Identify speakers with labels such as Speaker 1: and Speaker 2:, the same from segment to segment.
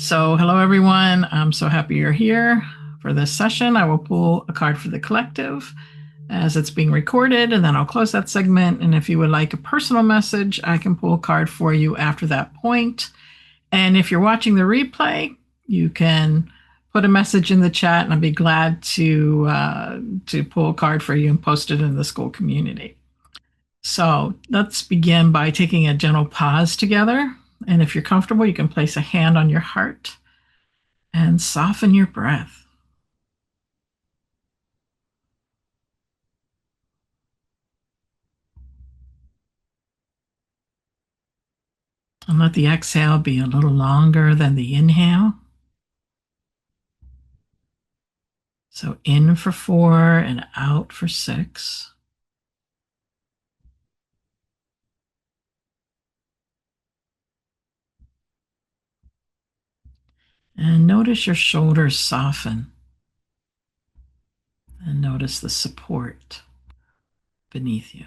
Speaker 1: Hello everyone. I'm so happy you're here for this session. I will pull a card for the collective as it's being recorded, and then I'll close that segment. And if you would like a personal message, I can pull a card for you after that point. And if you're watching the replay, you can put a message in the chat, and I'd be glad to pull a card for you and post it in the school community. So let's begin by taking a gentle pause together. And if you're comfortable, you can place a hand on your heart and soften your breath. And let the exhale be a little longer than the inhale. So in for 4 and out for 6. And notice your shoulders soften. And notice the support beneath you.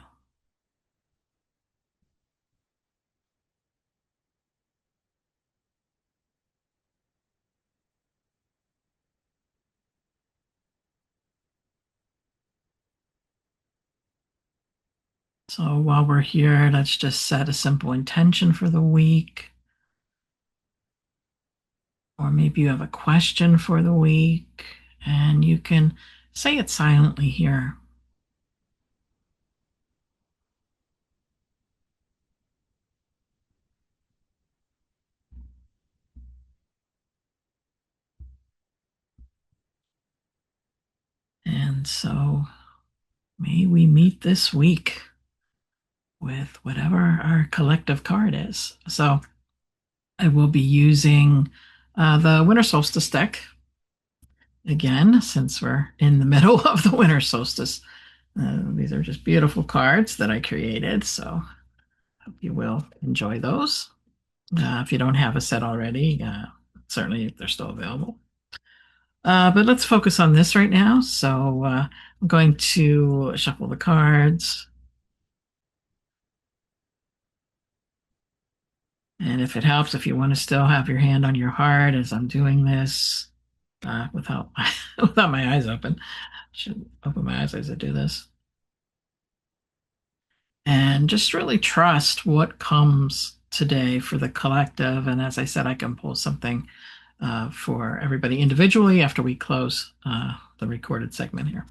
Speaker 1: So while we're here, let's just set a simple intention for the week. Or maybe you have a question for the week, and you can say it silently here. And so may we meet this week with whatever our collective card is. So I will be using the Winter Solstice deck again, since we're in the middle of the Winter Solstice. These are just beautiful cards that I created, so hope you will enjoy those. If you don't have a set already, certainly they're still available. But let's focus on this right now. So I'm going to shuffle the cards. And if it helps, if you want to still have your hand on your heart as I'm doing this, without without my eyes open, I should open my eyes as I do this, and just really trust what comes today for the collective. And as I said, I can pull something for everybody individually after we close the recorded segment here.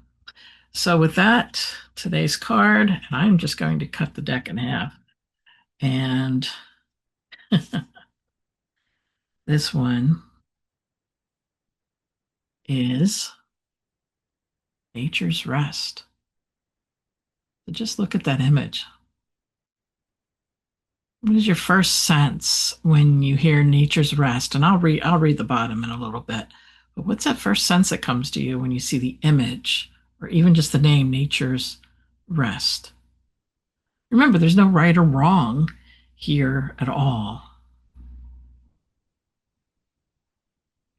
Speaker 1: So with that, today's card, and I'm just going to cut the deck in half. And this one is Nature's Rest. So just look at that image. What is your first sense when you hear Nature's Rest? And I'll read the bottom in a little bit. But what's that first sense that comes to you when you see the image or even just the name Nature's Rest? Remember, there's no right or wrong here at all.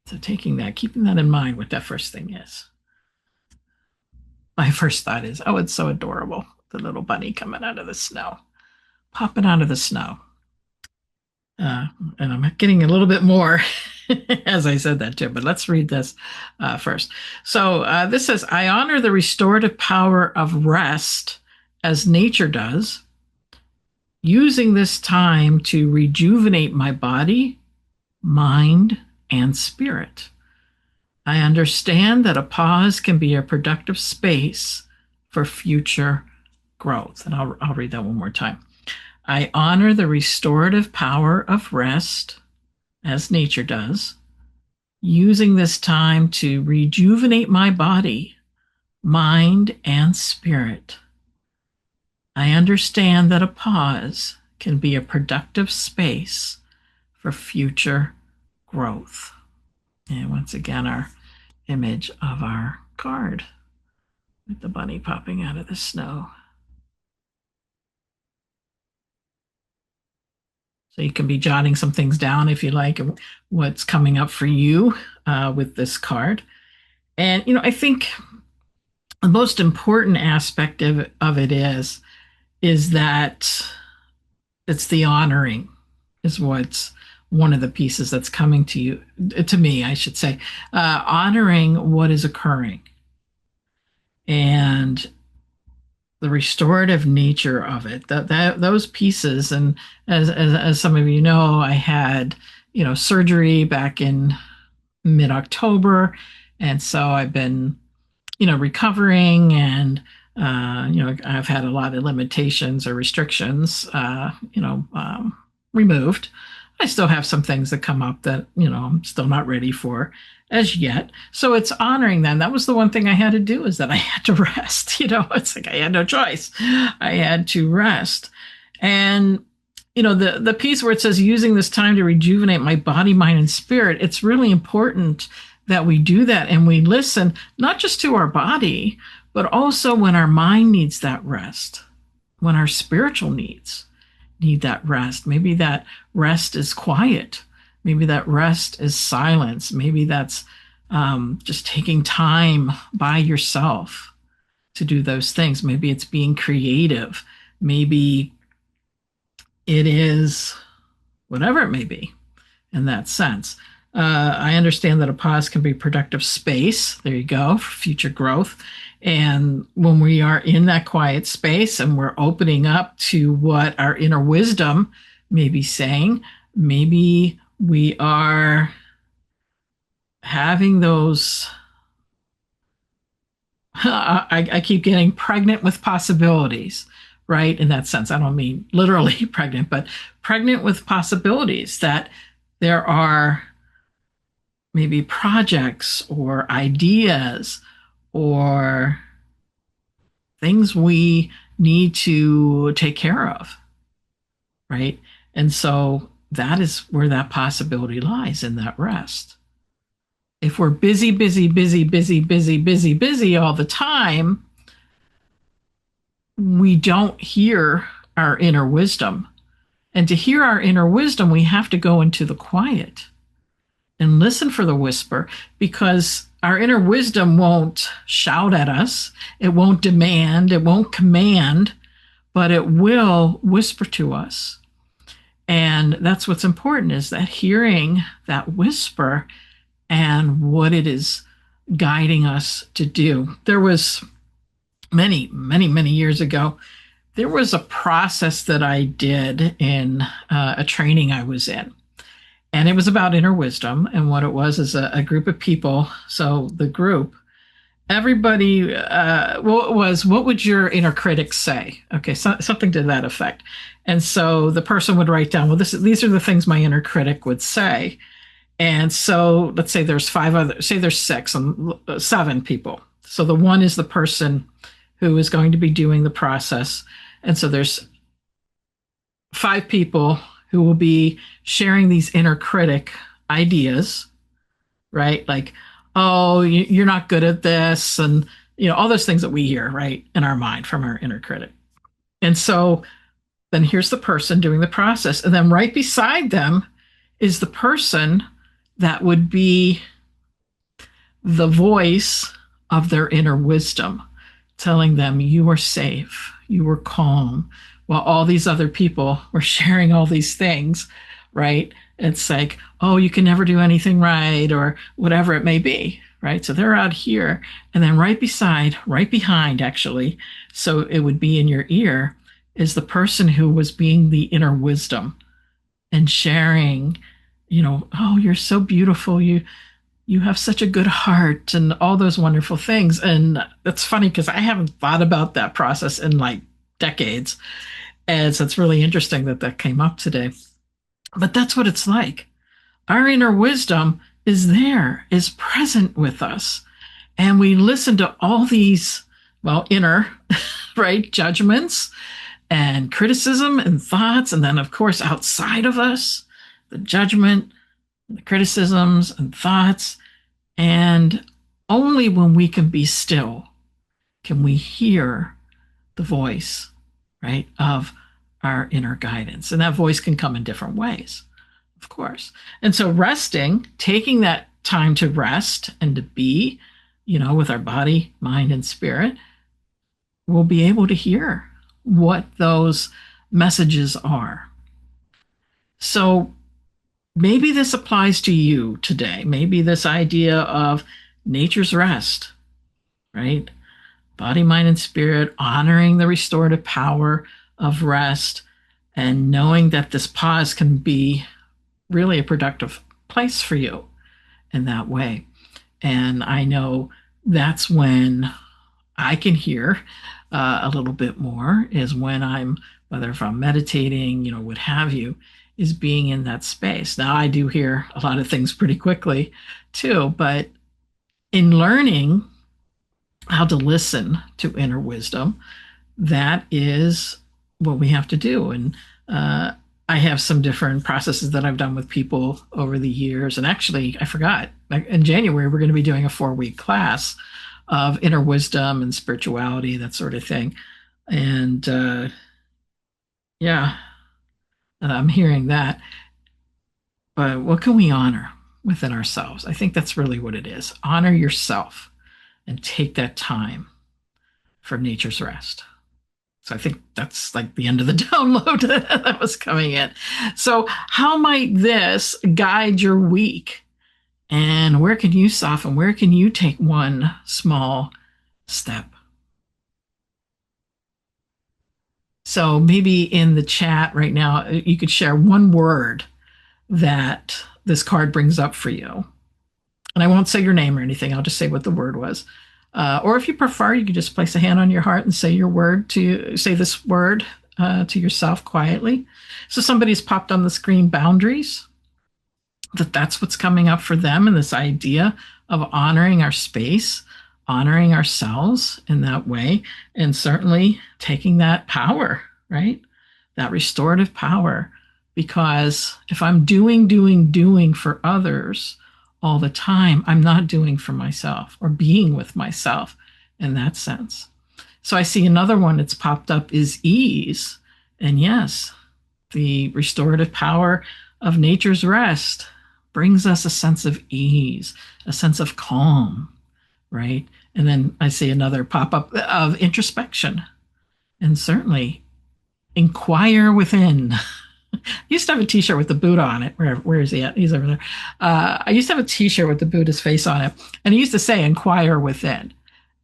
Speaker 1: So taking that, keeping that in mind, what that first thing is. My first thought is, oh, it's so adorable. The little bunny coming out of the snow, popping out of the snow. And I'm getting a little bit more as I said that too, but let's read this first. So this says, I honor the restorative power of rest as nature does, using this time to rejuvenate my body, mind, and spirit. I understand that a pause can be a productive space for future growth. And I'll read that one more time. I honor the restorative power of rest, as nature does, using this time to rejuvenate my body, mind, and spirit. I understand that a pause can be a productive space for future growth. And once again, our image of our card with the bunny popping out of the snow. So you can be jotting some things down if you like, what's coming up for you with this card. And, I think the most important aspect of it is that it's the honoring is one of the pieces that's coming to you, to me, I should say, honoring what is occurring and the restorative nature of it. That those pieces, and as some of you know, I had surgery back in mid-October, and so I've been recovering, and I've had a lot of limitations or restrictions, removed. I still have some things that come up that, I'm still not ready for as yet. So it's honoring them. That was the one thing I had to do, is that I had to rest. It's like I had no choice. I had to rest. And the piece where it says using this time to rejuvenate my body, mind, and spirit, it's really important that we do that and we listen, not just to our body, but also when our mind needs that rest, when our spiritual needs need that rest. Maybe that rest is quiet. Maybe that rest is silence. Maybe that's just taking time by yourself to do those things. Maybe it's being creative. Maybe it is whatever it may be in that sense. I understand that a pause can be productive space. There you go, for future growth. And when we are in that quiet space and we're opening up to what our inner wisdom may be saying, maybe we are having those. I keep getting pregnant with possibilities, right? In that sense, I don't mean literally pregnant, but pregnant with possibilities that there are maybe projects or ideas or things we need to take care of, right? And so that is where that possibility lies, in that rest. If we're busy, busy, busy, busy, busy, busy, busy all the time, we don't hear our inner wisdom. And to hear our inner wisdom, we have to go into the quiet and listen for the whisper, because our inner wisdom won't shout at us. It won't demand, it won't command, but it will whisper to us. And that's what's important, is that hearing that whisper and what it is guiding us to do. There was many, many, many years ago, there was a process that I did in a training I was in. And it was about inner wisdom. And what it was is a group of people. So the group, everybody, what would your inner critic say? Okay, so, something to that effect. And so the person would write down, well, these are the things my inner critic would say. And so let's say there's say there's six and seven people. So the one is the person who is going to be doing the process. And so there's five people who will be sharing these inner critic ideas, right? Like, oh, you're not good at this, and all those things that we hear, right, in our mind from our inner critic. And so then here's the person doing the process, and then right beside them is the person that would be the voice of their inner wisdom, telling them you are safe, you are calm, while all these other people were sharing all these things, right? It's like, oh, you can never do anything right, or whatever it may be, right? So they're out here, and then right behind, actually, so it would be in your ear, is the person who was being the inner wisdom and sharing, oh, you're so beautiful, you have such a good heart, and all those wonderful things. And it's funny because I haven't thought about that process in like decades. And so it's really interesting that that came up today. But that's what it's like. Our inner wisdom is there, is present with us. And we listen to all these, well, inner, right, judgments and criticism and thoughts. And then, of course, outside of us, the judgment, the criticisms and thoughts. And only when we can be still can we hear the voice, right, of our inner guidance. And that voice can come in different ways, of course. And so resting, taking that time to rest and to be, with our body, mind, and spirit, we'll be able to hear what those messages are. So maybe this applies to you today. Maybe this idea of nature's rest, right? Body, mind, and spirit, honoring the restorative power of rest, and knowing that this pause can be really a productive place for you in that way. And I know that's when I can hear a little bit more is when I'm, whether if I'm meditating, what have you, is being in that space. Now, I do hear a lot of things pretty quickly too, but in learning how to listen to inner wisdom, that is what we have to do. And I have some different processes that I've done with people over the years. And actually, I forgot, like in January, we're going to be doing a 4-week class of inner wisdom and spirituality, that sort of thing. And yeah, I'm hearing that. But what can we honor within ourselves? I think that's really what it is. Honor yourself and take that time for nature's rest. So I think that's like the end of the download that was coming in. So, how might this guide your week? And where can you soften? Where can you take one small step? So, maybe in the chat right now, you could share one word that this card brings up for you. And I won't say your name or anything, I'll just say what the word was. Or if you prefer, you could just place a hand on your heart and say your word to say this word to yourself quietly. So somebody's popped on the screen boundaries, that's what's coming up for them, and this idea of honoring our space, honoring ourselves in that way, and certainly taking that power, right? That restorative power. Because if I'm doing for others all the time, I'm not doing for myself or being with myself in that sense. So I see another one that's popped up is ease. And yes, the restorative power of nature's rest brings us a sense of ease, a sense of calm, right? And then I see another pop up of introspection. And certainly inquire within. I used to have a T-shirt with the Buddha on it. Where is he at? He's over there. I used to have a T-shirt with the Buddha's face on it, and he used to say, "Inquire within."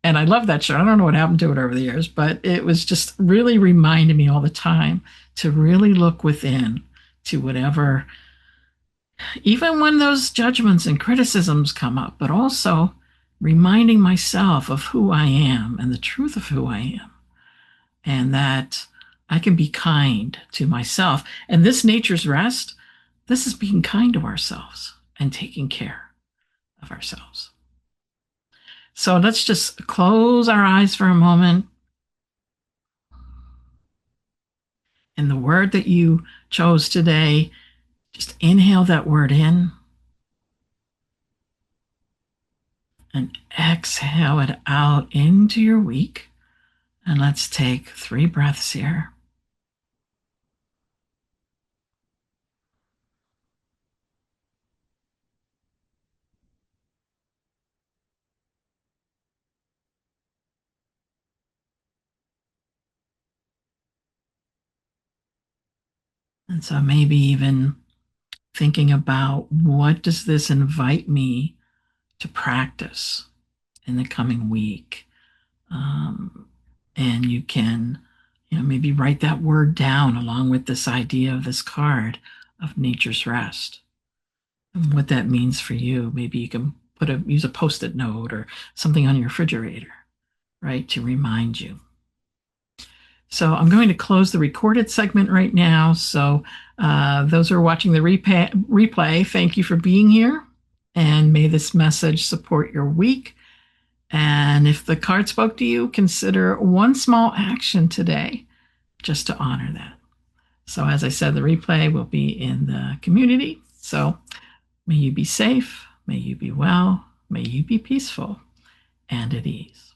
Speaker 1: And I love that shirt. I don't know what happened to it over the years, but it was just really reminding me all the time to really look within to whatever, even when those judgments and criticisms come up, but also reminding myself of who I am and the truth of who I am, and that I can be kind to myself. And this nature's rest, this is being kind to ourselves and taking care of ourselves. So let's just close our eyes for a moment. And the word that you chose today, just inhale that word in and exhale it out into your week. And let's take 3 breaths here. And so maybe even thinking about what does this invite me to practice in the coming week. And you can, maybe write that word down along with this idea of this card of nature's rest and what that means for you. Maybe you can use a post-it note or something on your refrigerator, right, to remind you. So I'm going to close the recorded segment right now. So those who are watching the replay, thank you for being here. And may this message support your week. And if the card spoke to you, consider one small action today just to honor that. So as I said, the replay will be in the community. So may you be safe, may you be well, may you be peaceful and at ease.